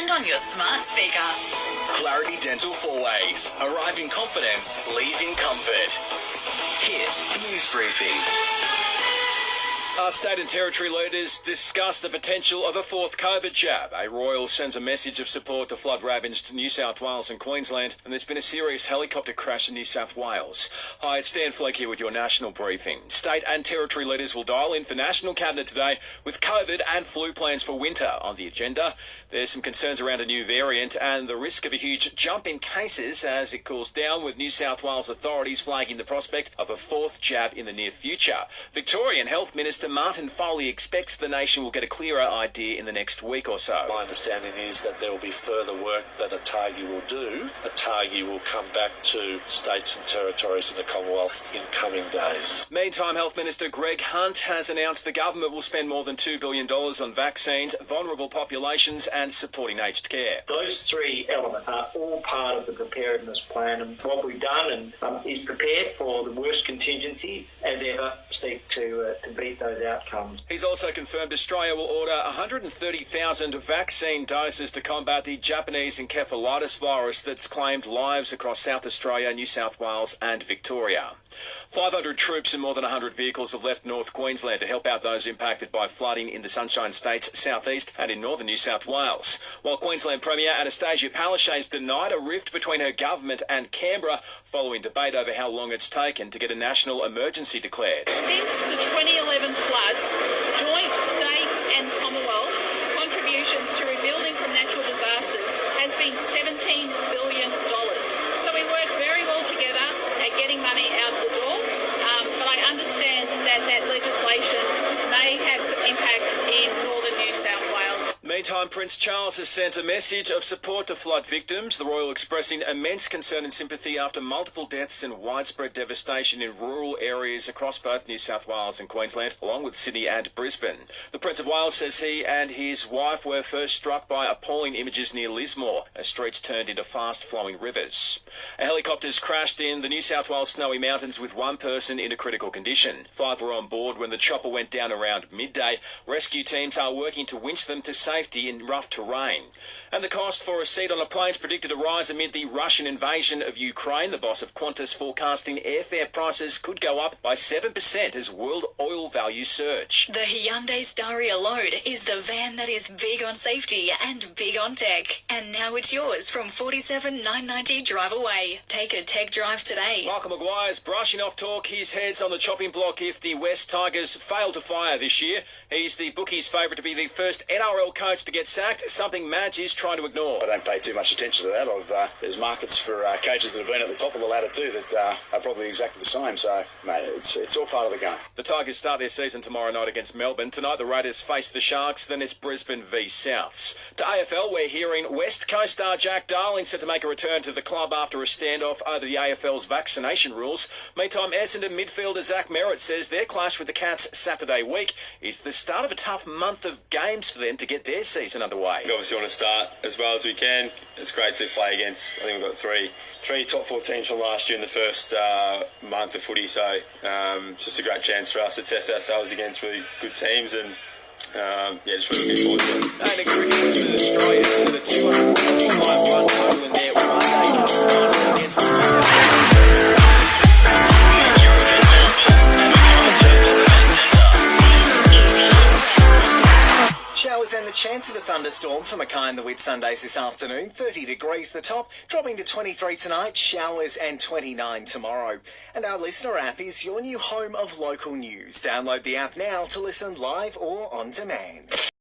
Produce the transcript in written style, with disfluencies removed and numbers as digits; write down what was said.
and on your smart speaker. Clarity Dental 4-Ways. Arrive in confidence, leave in comfort. Hit News Briefing. Our state and territory leaders discuss the potential of a fourth COVID jab. A Royal sends a message of support to flood-ravaged New South Wales and Queensland, and there's been a serious helicopter crash in New South Wales. Hi, it's Flake here with your national briefing. State and territory leaders will dial in for National Cabinet today with COVID and flu plans for winter on the agenda. There's some concerns around a new variant and the risk of a huge jump in cases as it cools down, with New South Wales authorities flagging the prospect of a fourth jab in the near future. Victorian Health Minister Martin Foley expects the nation will get a clearer idea in the next week or so. My understanding is that there will be further work that ATAGI will do. ATAGI will come back to states and territories in the Commonwealth in coming days. Meantime, Health Minister Greg Hunt has announced the government will spend more than $2 billion on vaccines, vulnerable populations and supporting aged care. Those three elements are all part of the preparedness plan, and what we've done is prepared for the worst contingencies as ever, seek to beat those outcomes. He's also confirmed Australia will order 130,000 vaccine doses to combat the Japanese encephalitis virus that's claimed lives across South Australia, New South Wales and Victoria. 500 troops and more than 100 vehicles have left North Queensland to help out those impacted by flooding in the Sunshine State's southeast and in northern New South Wales. While Queensland Premier Anastasia Palaszczuk denied a rift between her government and Canberra following debate over how long it's taken to get a national emergency declared. Since the 2011 floods, joint state and Commonwealth contributions to rebuilding from natural disasters has been $17 billion. So we work very well together at getting money out the door, but I understand that legislation may have some impact in northern New South Wales. Meantime, Prince Charles has sent a message of support to flood victims, the Royal expressing immense concern and sympathy after multiple deaths and widespread devastation in rural areas across both New South Wales and Queensland, along with Sydney and Brisbane. The Prince of Wales says he and his wife were first struck by appalling images near Lismore as streets turned into fast-flowing rivers. A helicopter's crashed in the New South Wales Snowy Mountains with one person in a critical condition. 5 were on board when the chopper went down around midday. Rescue teams are working to winch them to safety in rough terrain. And the cost for a seat on a plane is predicted to rise amid the Russian invasion of Ukraine. The boss of Qantas forecasting airfare prices could go up by 7% as world oil values surge. The Hyundai Staria Load is the van that is big on safety and big on tech. And now it's yours from $47,990 drive away. Take a tech drive today. Michael Maguire's brushing off talk. His head's on the chopping block if the West Tigers fail to fire this year. He's the bookies' favourite to be the first NRL coach to get sacked, something Madge is trying to ignore. I don't pay too much attention to that. There's markets for coaches that have been at the top of the ladder too that are probably exactly the same. So, mate, it's all part of the game. The Tigers start their season tomorrow night against Melbourne. Tonight the Raiders face the Sharks, then it's Brisbane v Souths. To AFL, we're hearing West Coast star Jack Darling set to make a return to the club after a standoff over the AFL's vaccination rules. Meantime, Essendon midfielder Zach Merritt says their clash with the Cats Saturday week is the start of a tough month of games for them to get their season underway. We obviously want to start as well as we can. It's great to play against, I think we've got three top 4 teams from last year in the first month of footy, so just a great chance for us to test ourselves against really good teams and just really looking forward to it. And in cricket, Western Australia set a 225 run total in their one-day cup final against New South Wales. Showers and the chance of a thunderstorm for Mackay and the Whitsundays this afternoon. 30 degrees the top, dropping to 23 tonight, showers and 29 tomorrow. And our listener app is your new home of local news. Download the app now to listen live or on demand.